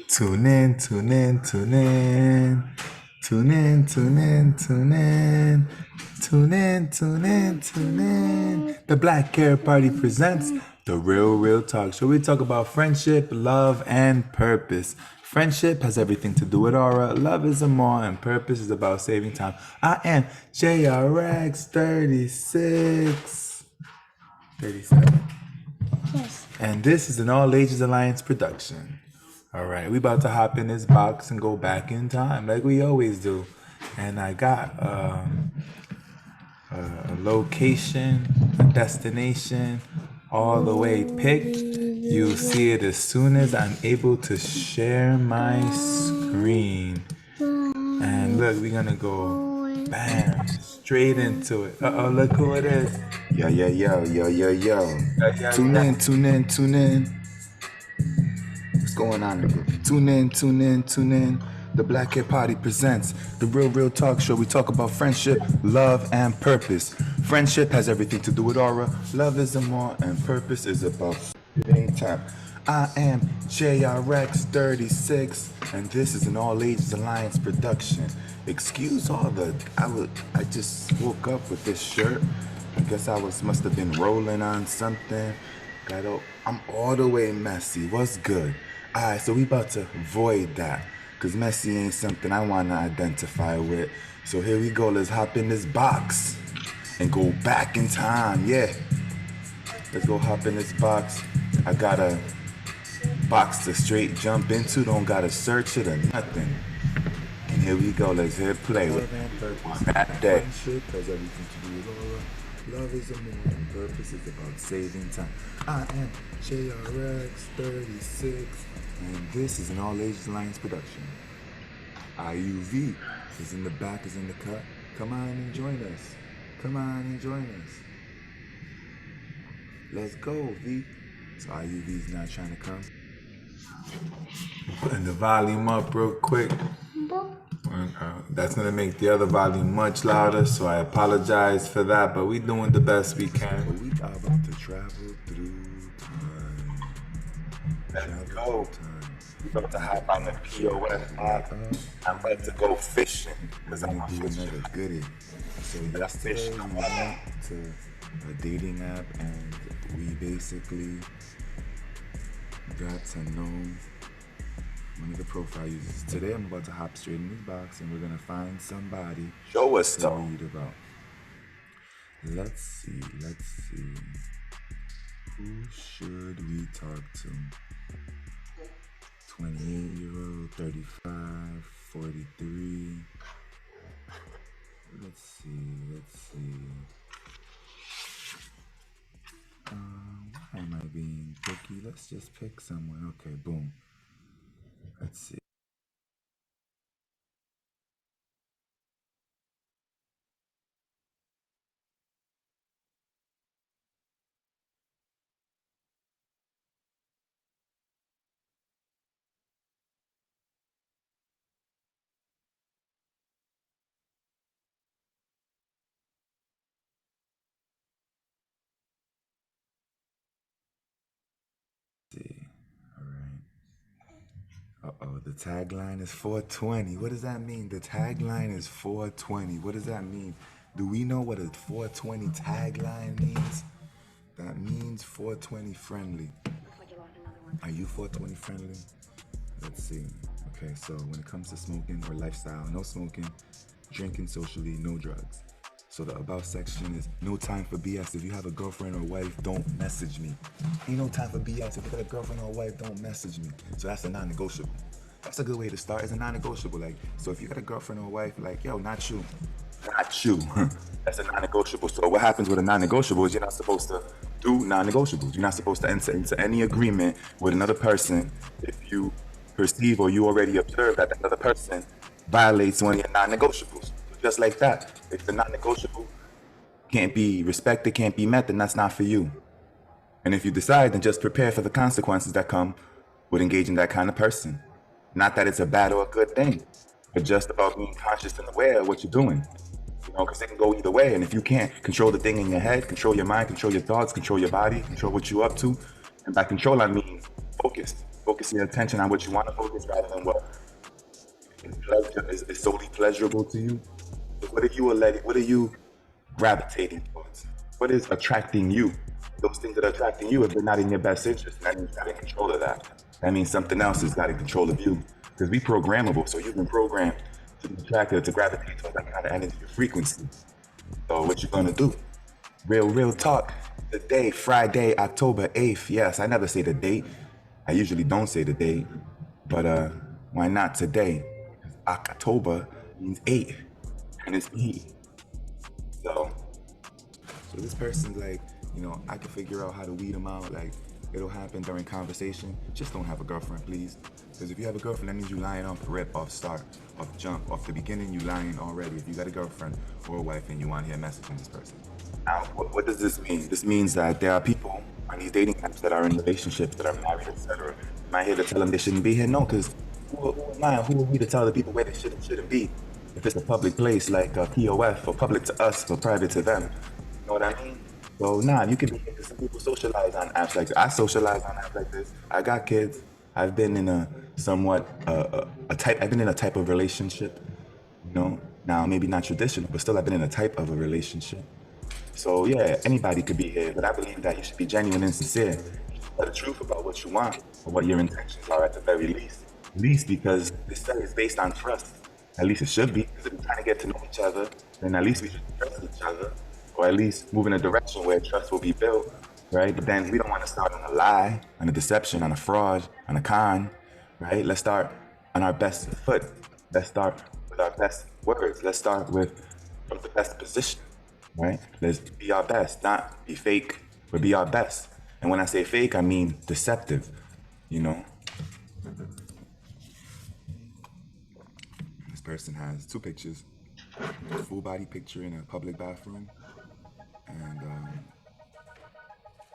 Tune in, tune in, tune in. Tune in, tune in, tune in. Tune in, tune in, tune in. The Black Care Party presents the Real Talk Show. We talk about friendship, love, and purpose. Friendship has everything to do with aura. Love is a more, and purpose is about saving time. I am JRX 36. 37. Yes. And this is an All Ages Alliance production. All right, we about to hop in this box and go back in time like we always do. And I got a location, a destination, all the way picked. You'll see it as soon as I'm able to share my screen. And look, we're gonna go bam, straight into it. Uh-oh, look who it is. Yo. Yeah. Tune in. What's going on? Tune in. The Black Hair Party presents the Real Talk Show. We talk about friendship, love, and purpose. Friendship has everything to do with aura. Love is a more, and purpose is about time. I am JRX 36, and this is an All Ages Alliance production. Excuse all the I just woke up with this shirt. I guess must have been rolling on something. I'm all the way messy. What's good? Alright, so we about to void that. Cause messy ain't something I wanna identify with. So here we go, let's hop in this box and go back in time, yeah. Let's go hop in this box. I got a box to straight jump into, don't gotta search it or nothing. And here we go, let's hit play with that day. Friendship has everything to do with aura. Love is a more, and purpose is about saving time. I am JRX 36, and this is an All Ages Alliance production. IUV is in the back, is in the cut. Come on and join us. Let's go, V. So IUV's not trying to come. Putting the volume up real quick. That's gonna make the other volume much louder, so I apologize for that, but we doing the best we can. We are about to travel through time. Let's go. We're about to hop on the POS app. I'm about to go fishing. Cause I'm gonna do another goodie. So yesterday we went to a dating app and we basically got to know one of the profile users. Today I'm about to hop straight in this box and we're gonna find somebody Show us to though. read about. Let's see. Who should we talk to? 28-year-old, 35, 43. Let's see. Why am I being picky? Let's just pick someone. Okay, boom. Let's see. All right. Uh-oh, the tagline is 420. What does that mean? The tagline is 420. What does that mean? Do we know what a 420 tagline means? That means 420 friendly. Are you 420 friendly? Let's see. Okay, so when it comes to smoking or lifestyle, no smoking, drinking socially, no drugs. So the about section is no time for BS. If you have a girlfriend or wife, don't message me. Ain't no time for BS. If you got a girlfriend or wife, don't message me. So that's a non-negotiable. That's a good way to start. It's a non-negotiable. Like, so if you got a girlfriend or wife, like, yo, not you. Not you. That's a non-negotiable. So what happens with a non-negotiable is you're not supposed to do non-negotiables. You're not supposed to enter into any agreement with another person if you perceive or you already observe that another person violates one of your non-negotiables. Just like that. If the non-negotiable can't be respected, can't be met, then that's not for you. And if you decide, then just prepare for the consequences that come with engaging that kind of person. Not that it's a bad or a good thing, but just about being conscious and aware of what you're doing. You know, because it can go either way. And if you can't control the thing in your head, control your mind, control your thoughts, control your body, control what you're up to. And by control, I mean focus. Focus your attention on what you want to focus rather than what is solely pleasurable to you. So what are you gravitating towards? What is attracting you? Those things that are attracting you, if they're not in your best interest, that means you're not in control of that. That means something else is not in control of you. Because we programmable, so you've been programmed to be attracted, to gravitate towards that kind of energy or frequency. So what you gonna do? Real talk. Today, Friday, October 8th. Yes, I never say the date. I usually don't say the date. But why not today? October means 8. And it's me. So this person's like, I can figure out how to weed them out. Like, it'll happen during conversation. Just don't have a girlfriend, please. Because if you have a girlfriend, that means you lying off the rip, off start, off jump, off the beginning, you lying already. If you got a girlfriend or a wife and you want to hear a message from this person. Now, what does this mean? This means that there are people on these dating apps that are in relationships, that are married, etc. Am I here to tell them they shouldn't be here? No, because who am I? Who are we to tell the people where they should and shouldn't be? If it's a public place like a POF, or public to us, or private to them. You know what I mean? So you can be here. Some people socialize on apps like this. I socialize on apps like this. I got kids. I've been in a somewhat I've been in a type of relationship. Now maybe not traditional, but still I've been in a type of a relationship. So yeah, anybody could be here, but I believe that you should be genuine and sincere. You should tell the truth about what you want or what your intentions are at the very least. Least because this study is based on trust. At least it should be, because if we're trying to get to know each other, then at least we should trust each other, or at least move in a direction where trust will be built, right? But then we don't want to start on a lie, on a deception, on a fraud, on a con, right? Let's start on our best foot. Let's start with our best words. Let's start from the best position, right? Let's be our best, not be fake, but be our best. And when I say fake, I mean deceptive, This person has 2 pictures, a full body picture in a public bathroom, and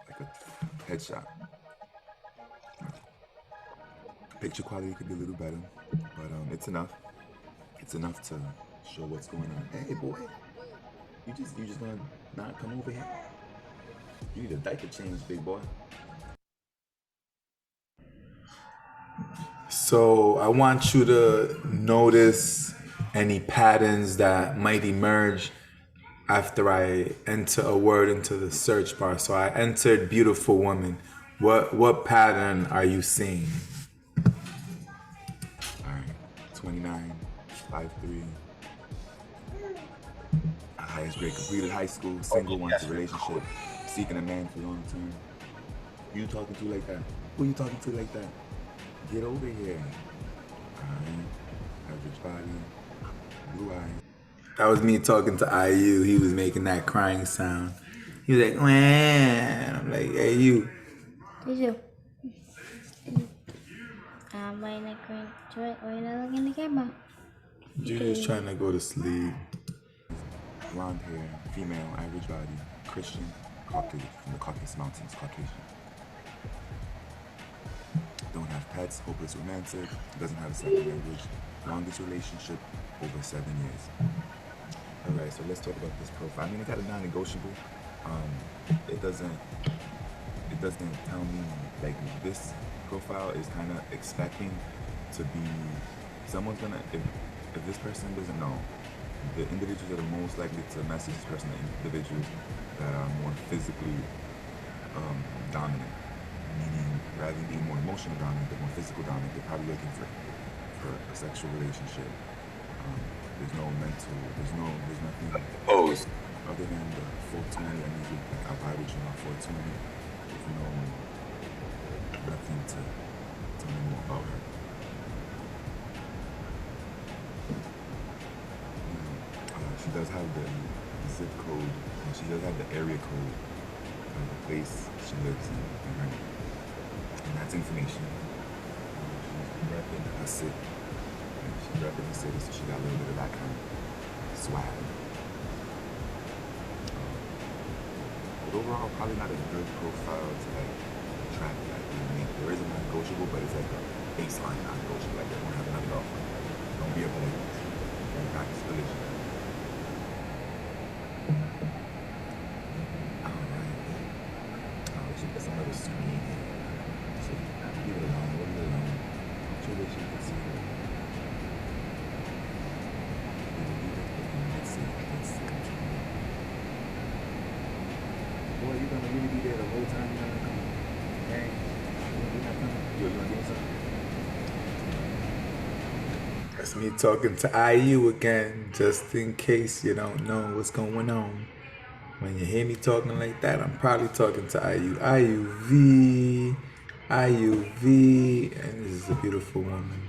like a headshot. Picture quality could be a little better, but it's enough. It's enough to show what's going on. Hey boy, you just gonna not come over here? You need a diaper change, big boy. So I want you to notice any patterns that might emerge after I enter a word into the search bar. So I entered beautiful woman. What pattern are you seeing? All right, 29, 5'3", highest grade, completed high school, single, wants a relationship, seeking a man for long term. Who you talking to like that? Who you talking to like that? Get over here. Alright, average body, blue eyes. That was me talking to IU. He was making that crying sound. He was like, "Wah." I'm like, "Hey, you." Tisu. Why not going? Why not looking in the camera? You're just trying to go to sleep. Blonde hair, female, average body, Christian, Caucasian, from the Caucasus Mountains, Caucasian. Don't have pets, hopeless romantic, doesn't have a second language, longest relationship, over 7 years. Alright, so let's talk about this profile. I mean, it got a non-negotiable. It doesn't tell me, like, this profile is kind of expecting to be, someone's gonna, if this person doesn't know, the individuals that are most likely to message this person are individuals that are more physically dominant, meaning rather than being more emotional dominant, they're more physical dominant. They're probably looking for a sexual relationship. There's no mental, there's nothing other than the 420. I need you, like, I'll buy with you on 420. There's nothing to tell me more about her. She does have the zip code, and she does have the area code of the place she lives in her name. And that's information. She's repping her city. She's repping the city, so she got a little bit of that kind of swag. But overall, probably not a good profile to, like, track that. There is a non-negotiable, but it's like a baseline non-negotiable. Like, they don't have another offer. Don't be able to, like, practice religion. Alright. She put some other screen. So leave it alone. That's me talking to IU again, just in case you don't know what's going on. When you hear me talking like that, I'm probably talking to IU. IUV, IUV, and this is a beautiful woman.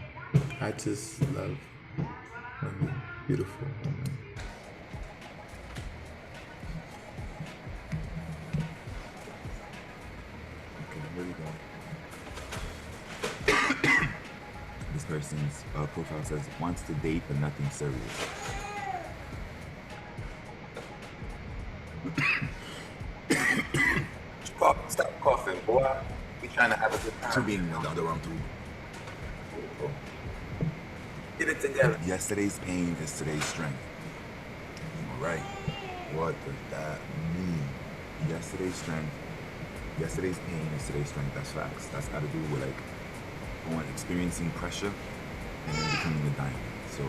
I just love women, beautiful women. Okay, here we go. This person's profile says wants to date but nothing serious. Stop coughing, boy. We trying to have a good To time. being in the other room too. Get it together. Yesterday's pain is today's strength. All right. What does that mean? Yesterday's strength. Yesterday's pain is today's strength. That's facts. That's got to do with like experiencing pressure and then becoming a diamond. So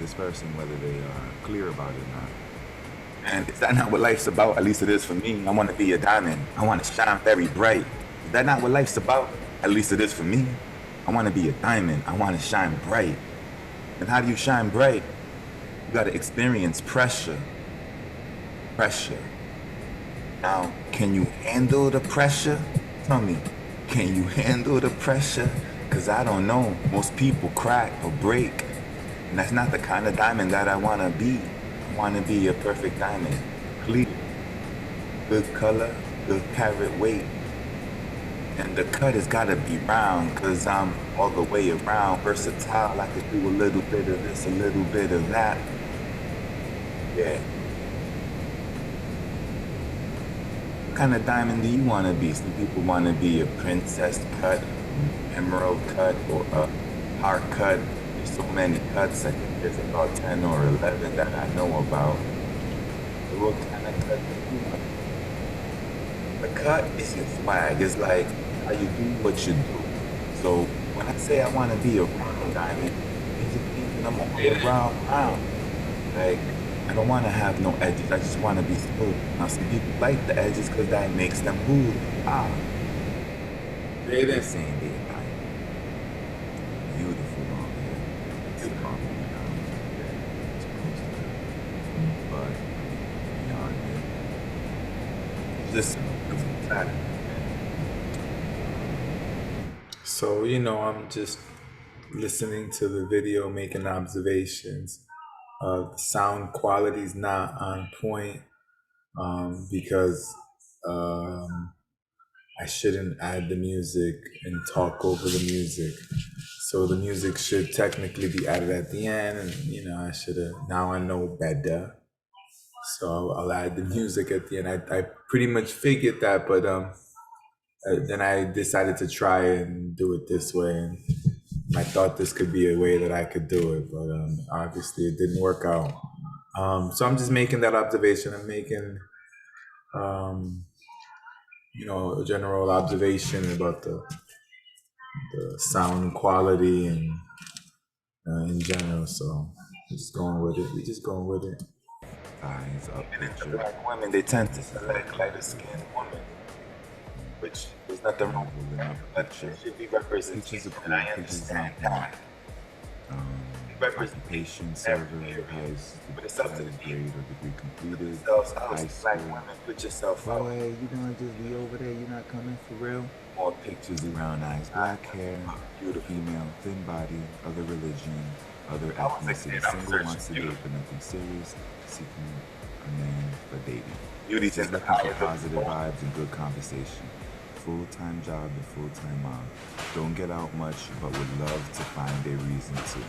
this person, whether they are clear about it or not, And is that not what life's about? At least it is for me. I want to be a diamond. I want to shine very bright. Is that not what life's about? At least it is for me. I want to be a diamond. I want to shine bright. And how do you shine bright? You got to experience pressure. Pressure. Now, can you handle the pressure? Tell me, can you handle the pressure? Because I don't know. Most people crack or break. And that's not the kind of diamond that I want to be. I want to be a perfect diamond. Clear. Good color, good carat weight. And the cut has got to be round because I'm all the way around. Versatile. I could do a little bit of this, a little bit of that. Yeah. What kind of diamond do you want to be? Some people want to be a princess cut, emerald cut, or a heart cut. There's so many cuts. I think there's about 10 or 11 that I know about. So what kind of cut do you want? The cut is your swag. It's like how you do what you do. So when I say I want to be a round diamond, it just means that I'm gonna be a round. Like, I don't want to have no edges. I just want to be smooth. Now, some people like the edges because that makes them move. they're saying they're a diamond. Beautiful long hair. It's a compliment now. It's supposed to be. But beyond it, Listen, it's not. So, I'm just listening to the video, making observations. The sound quality is not on point because I shouldn't add the music and talk over the music. So the music should technically be added at the end, and I should have. Now I know better, so I'll add the music at the end. I pretty much figured that, but then I decided to try and do it this way, and I thought this could be a way that I could do it, but obviously it didn't work out. So I'm just making that observation. I'm making, a general observation about the sound quality and in general. So we're just going with it. We're just going with it. eyes up And it's the picture. black women, they tend to select lighter skinned women, which there's nothing wrong with Holding that. up But picture. it should be Pictures representation, are and I cool. Pictures understand on that. occupation server has But it's up to the college people. grade or degree completed. Themselves out, High black school. women, put yourself out. Boy, you gonna just be over there? You're not coming for real? More pictures, brown eyes, black hair, beautiful female, thin body, other religion, other I was ethnicity, thinking, I'm single, wants to searching date but nothing serious, seeking a man for dating. Beauty Just is the looking for power of the positive vibes and good conversation. Full-time job and full-time mom. Don't get out much, but would love to find a reason to.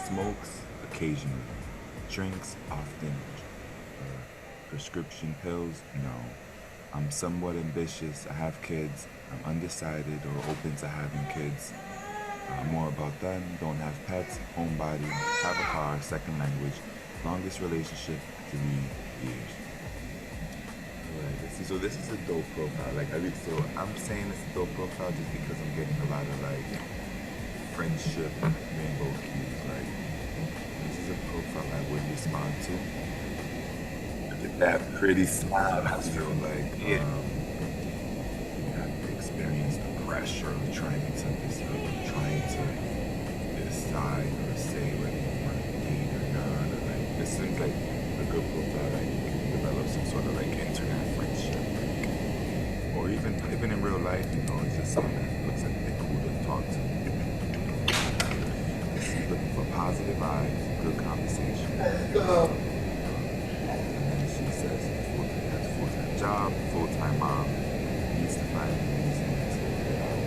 Smokes occasionally. Drinks often. Prescription pills? No. I'm somewhat ambitious. I have kids. I'm undecided or open to having kids. More about them. Don't have pets. Homebody. Have a car. Second language. Longest relationship 3 years. Alright, this is a dope profile. So I'm saying it's a dope profile just because I'm getting a lot of friendship rainbow cues. This is a profile I would respond to. Look at that pretty smile. I feel like you have to experience the pressure of trying to decide or say whether you want to date or not, or like this seems like a good profile, like you can develop some sort of like internet friendship, or even in real life, you know, it's just someone that looks like they're cool to talk to. She's looking for positive vibes, good conversation. And then she says has a full-time job, full-time mom, needs to find a reason to get out.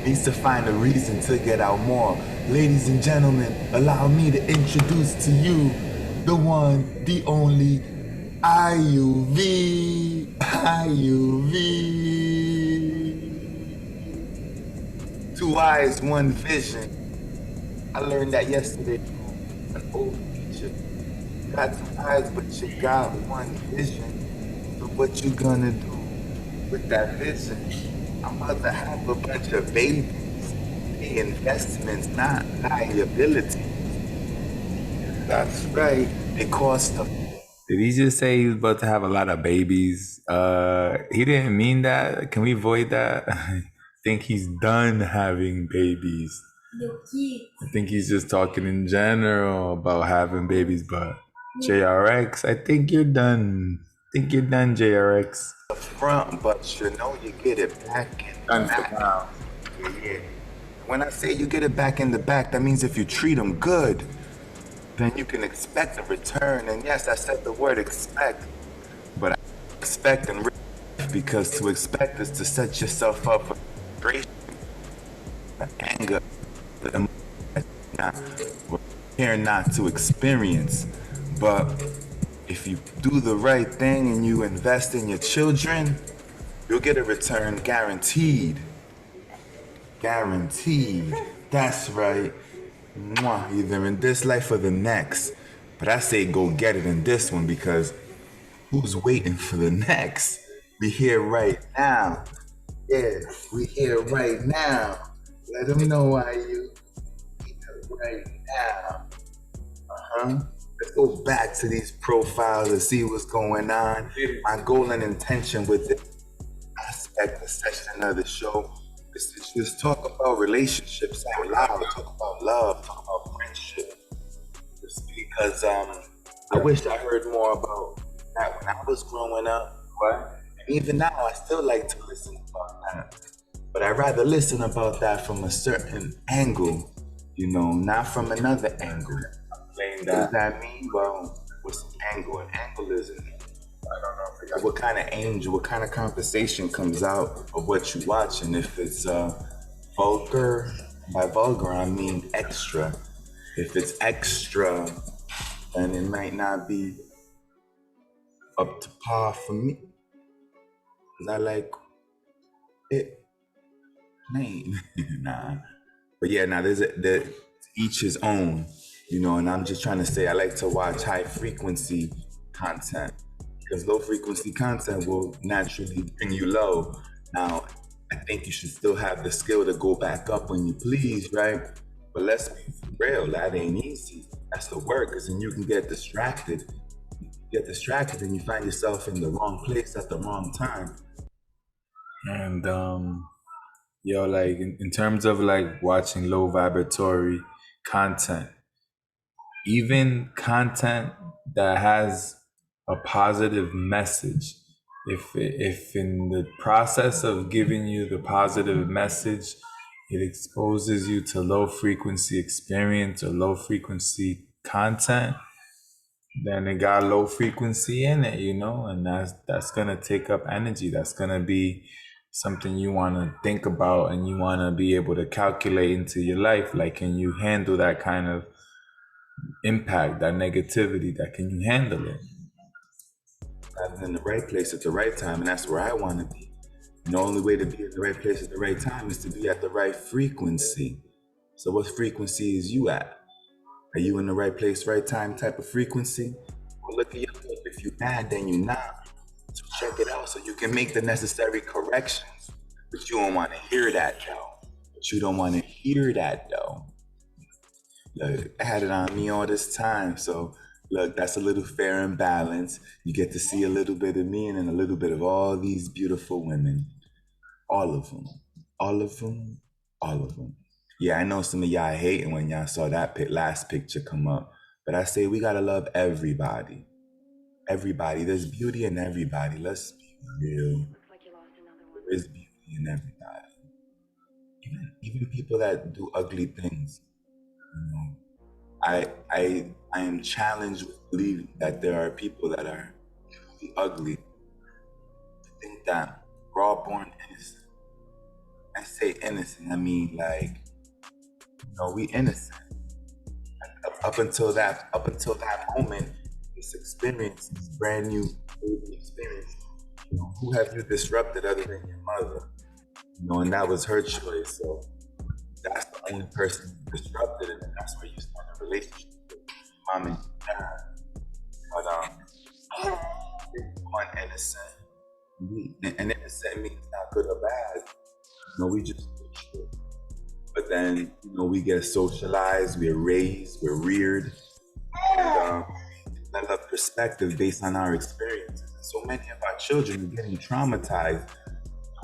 Needs to find a reason to get out more. Ladies and gentlemen, allow me to introduce to you the one, the only IUV. IUV. Two eyes, one vision. I learned that yesterday from an old teacher. You got two eyes, but you got one vision. So what you gonna do with that vision? I'm about to have a bunch of babies. Pay investments, not liability. That's right. They cost a Did he just say he was about to have a lot of babies? He didn't mean that. Can we avoid that? I think he's done having babies. I think he's just talking in general about having babies, but JRX, I think you're done. I think you're done, JRX. front, but you know you get it back in the Done for back. now. Yeah. When I say you get it back in the back, that means if you treat them good, then you can expect a return. And yes, I said the word expect, but I expect in real life, because to expect is to set yourself up for frustration, anger, the emotion that we're here not to experience. But if you do the right thing and you invest in your children, you'll get a return guaranteed. Guaranteed. That's right. Mwah. Either in this life or the next. But I say go get it in this one, because who's waiting for the next? We here right now. Yeah, we here right now. Let them know why you here right now. Uh-huh. Let's go back to these profiles and see what's going on. My goal and intention with this aspect of session of the show is to just talk about relationships out loud, talk about love, talk about friendship. Just because I wish I heard more about that when I was growing up. What? And even now, I still like to listen about that. But I'd rather listen about that from a certain angle, you know, not from another angle. What does that mean? Well, what's the angle? An angle is it? I don't know. What kind of angel, what kind of conversation comes out of what you watch? And if it's vulgar, by vulgar I mean extra. If it's extra, then it might not be up to par for me. Cause I like it. Man, nah. But yeah, now there each his own, you know. And I'm just trying to say I like to watch high frequency content, because low frequency content will naturally bring you low. Now, I think you should still have the skill to go back up when you please, right? But let's be real, that ain't easy. That's the work, because then you can get distracted. You get distracted and you find yourself in the wrong place at the wrong time. And yo, like in terms of like watching low vibratory content, even content that has a positive message, if in the process of giving you the positive message, it exposes you to low frequency experience or low frequency content, then it got low frequency in it, you know, and that's gonna take up energy. That's gonna be something you want to think about and you want to be able to calculate into your life. Like, can you handle that kind of impact, that negativity? That can you handle it? I'm in the right place at the right time, and that's where I want to be. And the only way to be at the right place at the right time is to be at the right frequency. So what frequency is you at? Are you in the right place, right time type of frequency? Well, look at your life. If you're mad, then you're not. So check it out so you can make the necessary corrections. But you don't want to hear that, though. Look, I had it on me all this time. So look, that's a little fair and balanced. You get to see a little bit of me and then a little bit of all these beautiful women. All of them. All of them. All of them. Yeah, I know some of y'all hating when y'all saw that last picture come up, but I say we gotta love everybody. Everybody, there's beauty in everybody. Let's be real. There is beauty in everybody. Even people that do ugly things. You know, I am challenged with believing that there are people that are truly ugly. I think that we're all born innocent. I say innocent, I mean like, we innocent. Up until that moment, this experience, this brand new baby experience, who have you disrupted other than your mother? And that was her choice. So that's the only person you disrupted, and then that's where you start a relationship with mom and dad. But born innocent. And innocent means not good or bad. We just mature. But then, we get socialized, we're raised, we're reared, and develop perspective based on our experiences. And so many of our children are getting traumatized,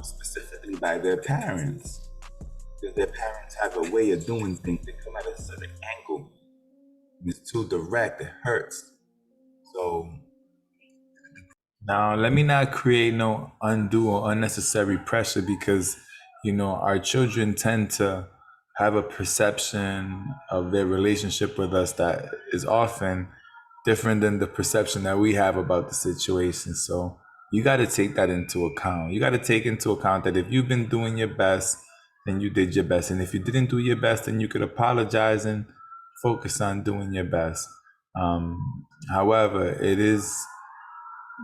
specifically by their parents, because their parents have a way of doing things. They come at a certain angle, and it's too direct, it hurts. So Now, let me not create no undue or unnecessary pressure because, our children tend to have a perception of their relationship with us that is often different than the perception that we have about the situation. So you got to take that into account. You got to take into account that if you've been doing your best, then you did your best. And if you didn't do your best, then you could apologize and focus on doing your best. However, it is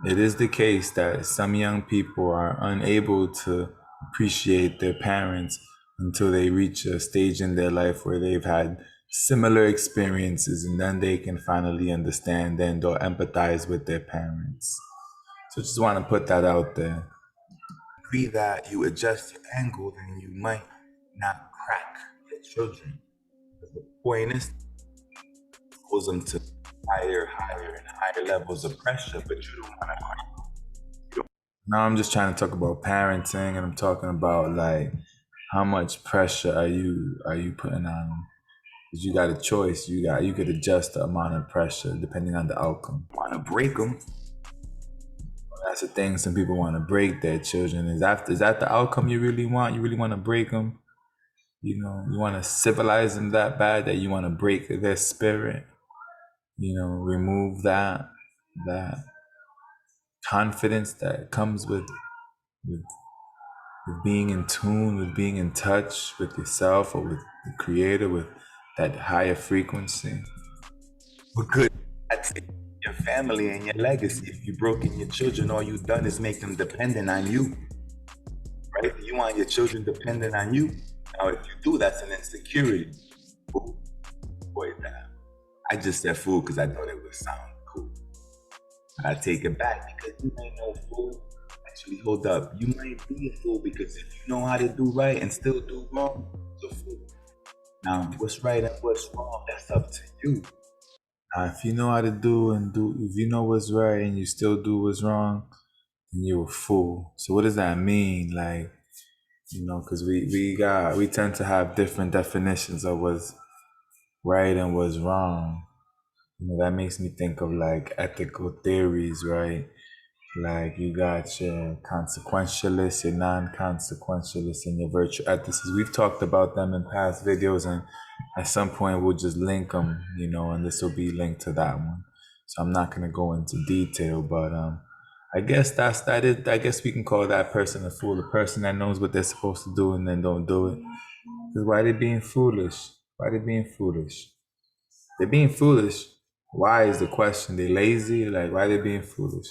the case that some young people are unable to appreciate their parents until they reach a stage in their life where they've had similar experiences, and then they can finally understand and or empathize with their parents. So just want to put that out there. agree that you adjust your angle, then you might not crack your children. The point is, goes them to higher and higher levels of pressure, but you don't want to. Now I'm just trying to talk about parenting, and I'm talking about like how much pressure are you putting on them? Because you got a choice. You could adjust the amount of pressure depending on the outcome. Want to break them. That's the thing. Some people want to break their children. Is that the outcome you really want? You really want to break them? You want to civilize them that bad that you want to break their spirit. Remove that confidence that comes with being in tune, with being in touch with yourself or with the creator, with that higher frequency. We're good at your family and your legacy. If you've broken your children, all you've done is make them dependent on you. Right? You want your children dependent on you. Now, if you do, that's an insecurity. Ooh, boy, damn. I just said fool because I thought it would sound cool. But I take it back because you ain't no fool. Actually, hold up. You might be a fool because if you know how to do right and still do wrong, you're a fool. Now, what's right and what's wrong, that's up to you. Now, if you know how to if you know what's right and you still do what's wrong, then you're a fool. So what does that mean? Like, because we tend to have different definitions of what's right and what's wrong. That makes me think of like ethical theories, right? Like you got your consequentialists, your non-consequentialists, and your virtue ethicists. We've talked about them in past videos, and at some point we'll just link them, and this will be linked to that one. So I'm not gonna go into detail, but I guess that is. I guess we can call that person a fool, a person that knows what they're supposed to do and then don't do it. Because why they being foolish? Why they being foolish? They're being foolish. Why is the question? They lazy? Like why they being foolish?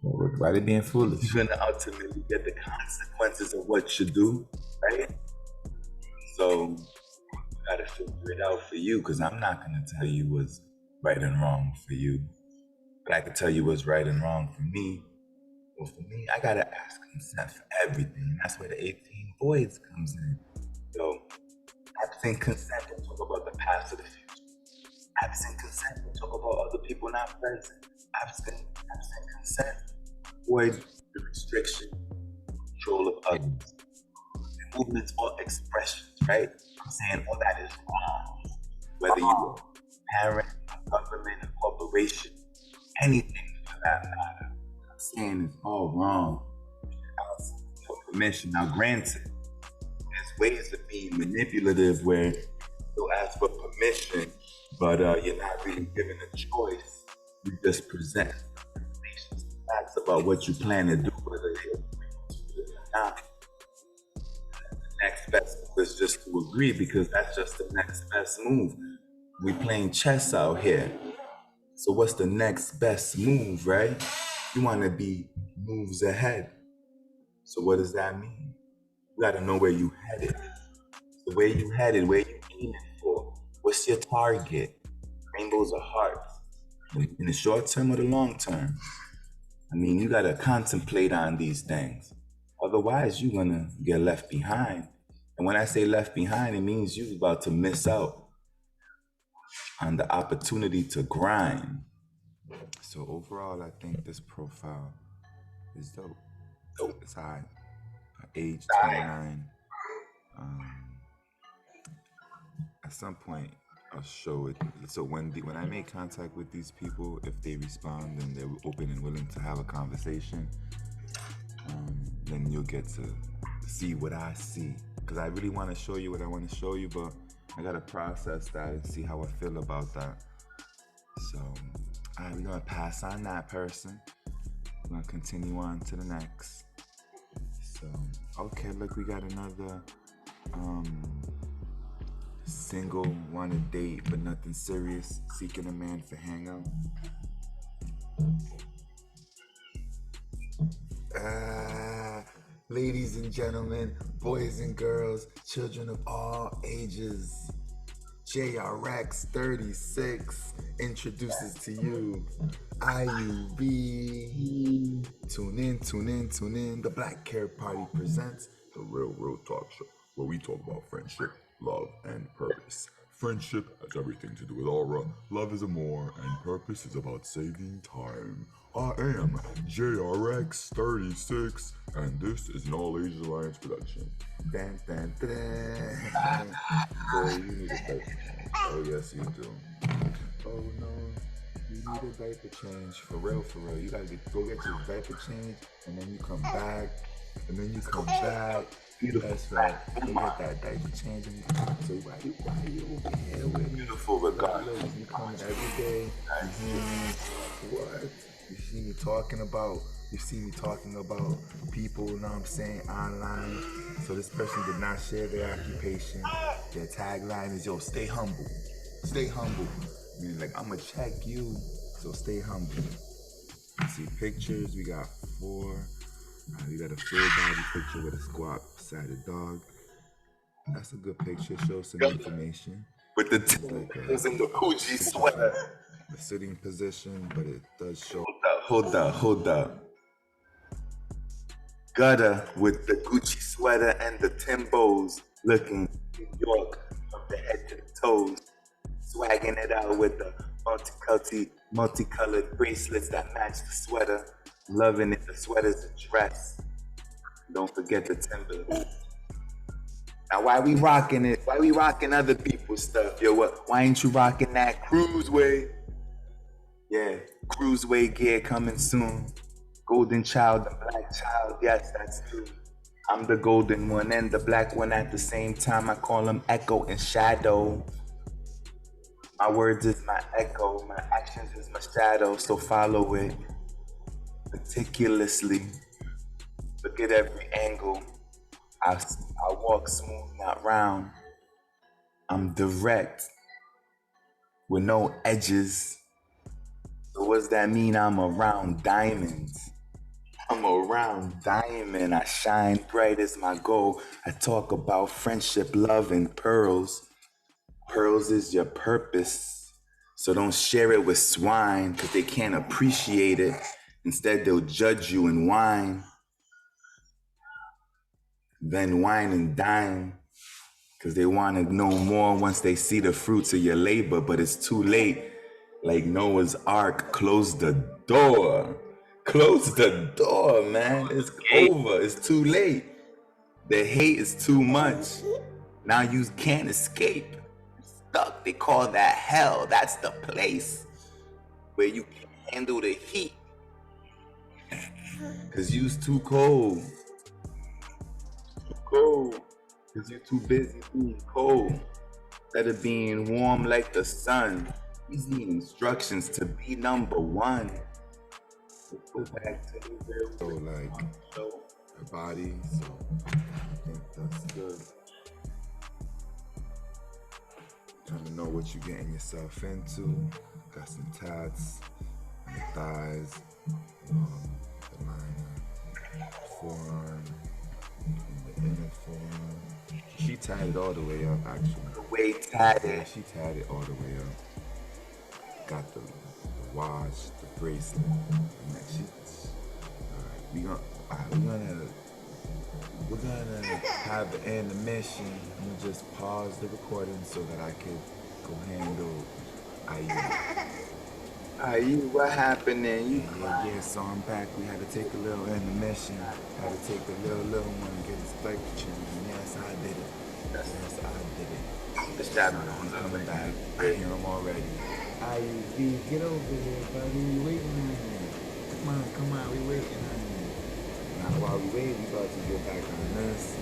Why they being foolish? You're gonna ultimately get the consequences of what you do, right? So you gotta figure it out for you, because I'm not gonna tell you what's right and wrong for you. But I can tell you what's right and wrong for me. Well, for me, I gotta ask consent for everything. That's where the 18 voids comes in. So absent consent, don't talk about the past or the future. Absent consent, don't talk about other people not present. Absent consent, avoid the restriction, control of others. Movements or expressions, right? I'm saying all that is wrong. Whether you're a parent, a government, a corporation, anything for that matter. I'm saying it's all wrong. Ask for permission. Now, granted, there's ways of being manipulative where you'll ask for permission, but you're not really given a choice. You just present facts about what you plan to do, whether they agree to it or not. The next best move is just to agree because that's just the next best move. We playing chess out here. So what's the next best move, right? You want to be moves ahead. So what does that mean? You got to know where you headed. The way you headed, where you aiming for. What's your target? Rainbows are hearts. In the short term or the long term? I mean, you got to contemplate on these things. Otherwise, you're going to get left behind. And when I say left behind, it means you're about to miss out on the opportunity to grind. So overall, I think this profile is dope. It's high. Age 29. At some point, I'll show it. So when I make contact with these people, if they respond and they're open and willing to have a conversation, then you'll get to see what I see. Because I really want to show you what I want to show you, but I got to process that and see how I feel about that. So we're going to pass on that person. We're going to continue on to the next. So, okay, look, we got another single, want to date, but nothing serious, seeking a man for hangout. Ladies and gentlemen, boys and girls, children of all ages, JRX 36 introduces to you IUB. Tune in, tune in, tune in. The Black Care Party presents the Real Talk Show, where we talk about friendship, love, and purpose. Friendship has everything to do with aura, love is amor, and purpose is about saving time. I am JRX 36, and this is an All Ages Alliance production. Dan, dan, dan. Boy, you need a diaper change. Oh, yes, you do. Oh, no. You need a diaper change. For real, for real. You gotta go get your diaper change, and then you come back, and then you come back. That's right. Go get that diaper change. And so why you over here with me? Beautiful regard. You come every day. What? You see me talking about people, you know what I'm saying, online. So this person did not share their occupation. Their tagline is, yo, stay humble. Stay humble. Meaning, like, I'm gonna check you, so stay humble. See pictures, we got 4. We got a full body picture with a squat beside a dog. That's a good picture, shows some information. With the timbers in the Gucci sweater. The sitting position, but it does show. Hold up. Gutter with the Gucci sweater and the Timbos, looking New York from the head to the toes. Swagging it out with the multicolored bracelets that match the sweater. Loving it, the sweater's a dress. Don't forget the Timbers. Now, why we rocking it? Why we rocking other people's stuff? Yo, why ain't you rocking that Cruiseway? Yeah, Cruiseway gear coming soon. Golden child and black child, yes, that's true. I'm the golden one and the black one at the same time. I call them Echo and Shadow. My words is my echo, my actions is my shadow, so follow it meticulously. Look at every angle. I walk smooth, not round. I'm direct with no edges. So what's that mean? I'm around diamonds. I'm around diamond. I shine bright as my goal. I talk about friendship, love, and pearls. Pearls is your purpose. So don't share it with swine, because they can't appreciate it. Instead, they'll judge you and whine. Then wine and dine, because they want to know more once they see the fruits of your labor, but it's too late. Like Noah's Ark, close the door. Close the door, man. It's over. It's too late. The hate is too much. Now you can't escape. Stuck. They call that hell. That's the place where you can't handle the heat. Cause you's too cold. Too cold. Cause you're too busy being cold. Instead of being warm like the sun. These need instructions to be number one. Let's go back to the real So like show. her body, so I think that's good. Trying to know what you're getting yourself into. Got some tats on the thighs, the minor forearm, and the inner forearm. She tied it all the way up, actually. The way tatted. Yeah, she tied it all the way up. Got the watch, the bracelet, and that she's. Alright, we're gonna have an intermission. I'm gonna just pause the recording so that I could go handle Aye, what happened then? You yeah, so I'm back. We had to take a little intermission. Had to take a little one and get his flight change. And yes, I did it. Yes, I did it. the strap He's coming back. I hear him already. IUV, get over here, buddy. We waiting on you. Come on, we waiting on you. Now while we wait, we about to go back on this.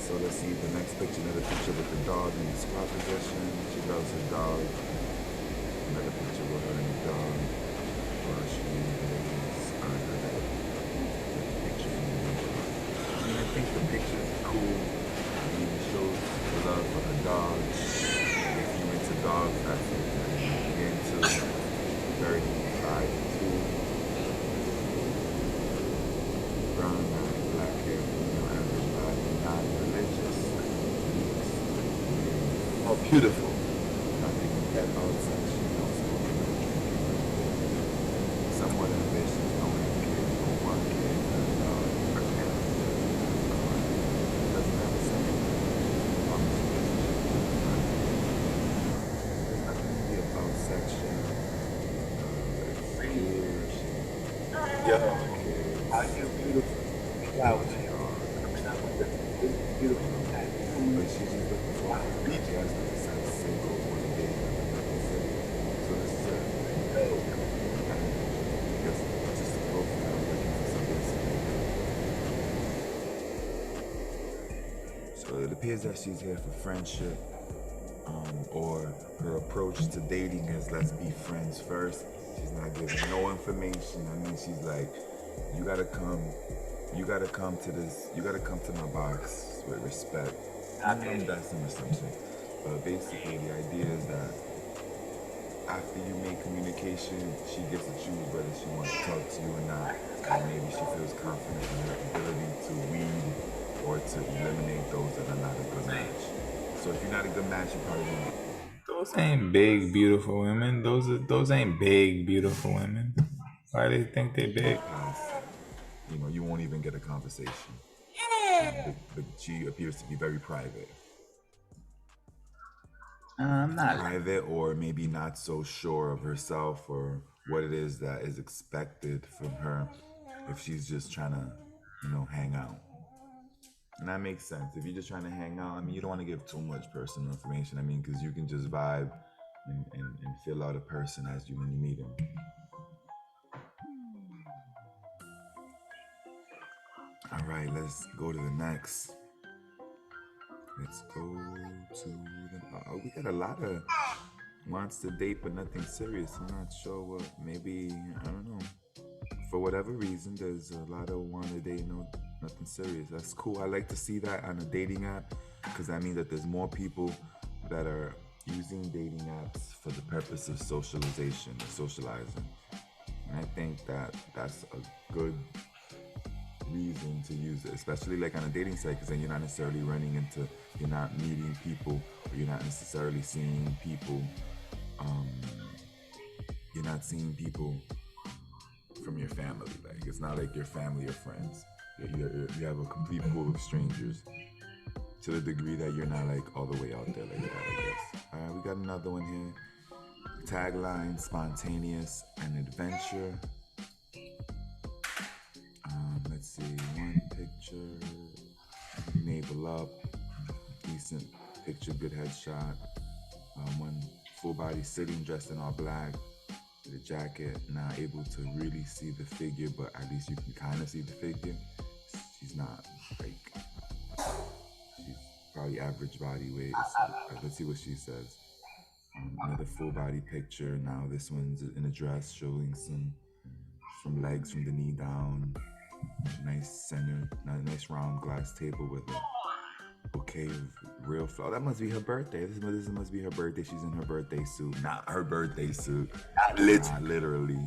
So let's see the next picture, another picture with the dog in the squat position. She loves her dog. Another picture with her and the dog. Or she is on her head. Picture from the dog. I mean, I think the picture is cool. I mean, it shows the love for her dog. If you're into dogs, that's it. If you're into 35 to brown eye, black hair, everybody, not religious. Oh, beautiful. Nothing in that out section. Somewhat ambitious, no one kid, no one kid, doesn't have a second. There's nothing in the about section. It's clear. Yo, how you beautiful. Flowers. Beautiful. But she's just looking for a beach. She has to decide single one day. So this is it. Because just a profile looking for something. So it appears that she's here for friendship, or her approach to dating is let's be friends first. She's not giving no information. I mean, she's like, you gotta come to this, you gotta come to my box with respect. That's an assumption. But basically the idea is that after you make communication, she gets to choose whether she wants to talk to you or not. And maybe she feels confident in her ability to weed or to eliminate those that are not a good match. So if you're not a good match, you probably won't. Those ain't big, beautiful women. Those ain't big, beautiful women. Why do they think they big? Pass. You won't even get a conversation. But she appears to be very private. I'm not. Private, or maybe not so sure of herself or what it is that is expected from her if she's just trying to, hang out. And that makes sense. If you're just trying to hang out, I mean, you don't want to give too much personal information. I mean, because you can just vibe and feel out a person when you meet him. All right, let's go to the next. Let's go to the. Oh, we got a lot of wants to date but nothing serious. I'm not sure what. Maybe I don't know. For whatever reason, there's a lot of want to date, nothing serious. That's cool. I like to see that on a dating app because that means that there's more people that are using dating apps for the purpose of socialization, socializing. And I think that that's a good reason to use it, especially like on a dating site, because then you're not necessarily you're not meeting people, or you're not necessarily seeing people. You're not seeing people from your family. Like it's not like your family or friends. You have a complete pool of strangers, to the degree that you're not like all the way out there like that, I guess. All right, we got another one here. Tagline: spontaneous and adventure. Let's see, one picture, navel up, decent picture, good headshot. One full body sitting, dressed in all black, with a jacket, not able to really see the figure, but at least you can kind of see the figure. She's not like, she's probably average body weight. Let's see what she says. Another full body picture. Now this one's in a dress, showing some legs from the knee down. Nice center, nice round glass table with a bouquet of real flower. That must be her birthday. This must be her birthday. She's in her birthday suit. Not her birthday suit. Not literally.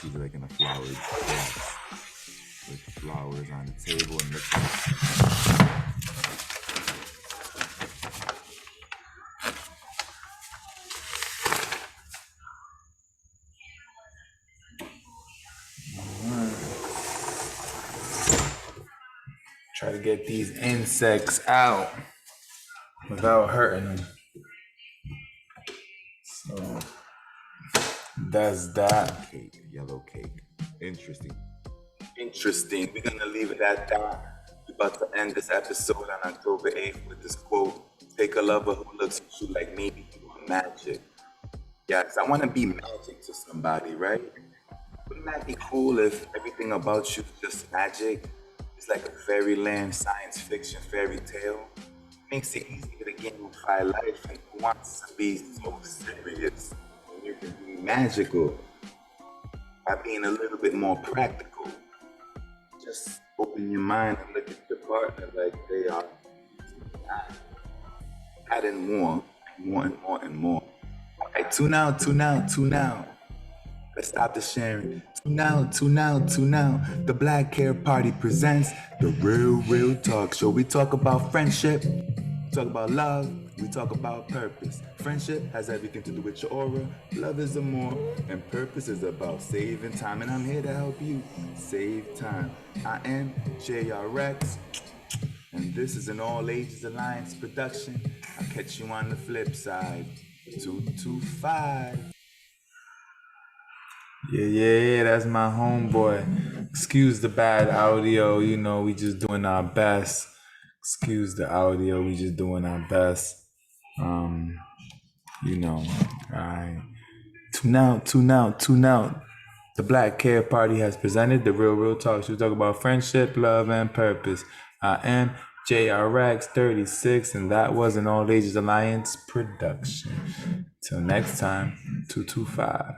She's like in a flowered dress with flowers on the table and looking. Try to get these insects out without hurting them. So that's that. Cake, yellow cake. Interesting. We're gonna leave it at that. We're about to end this episode on October 8th with this quote. Take a lover who looks at you like maybe you are magic. Yes, I want to be magic to somebody, right? Wouldn't that be cool if everything about you is just magic? It's like a fairyland, science fiction fairy tale. Makes it easier to gamify life, and who wants to be so serious when you can be magical by being a little bit more practical. Just open your mind and look at your partner like they are. Adding more and more and more and more. All right, tune out. Let's stop the sharing. Tune out. The Black Hair Party presents the Real Talk Show. We talk about friendship, we talk about love, we talk about purpose. Friendship has everything to do with your aura. Love is a more, and purpose is about saving time. And I'm here to help you save time. I am JRX, and this is an All Ages Alliance production. I'll catch you on the flip side. 225. Yeah, that's my homeboy. Excuse the bad audio, we just doing our best. Excuse the audio, we just doing our best. Alright. Tune out. The Black Hair Party has presented the Real Talk. We talk about friendship, love, and purpose. I am JRX 36, and that was an All Ages Alliance production. Till next time, 225.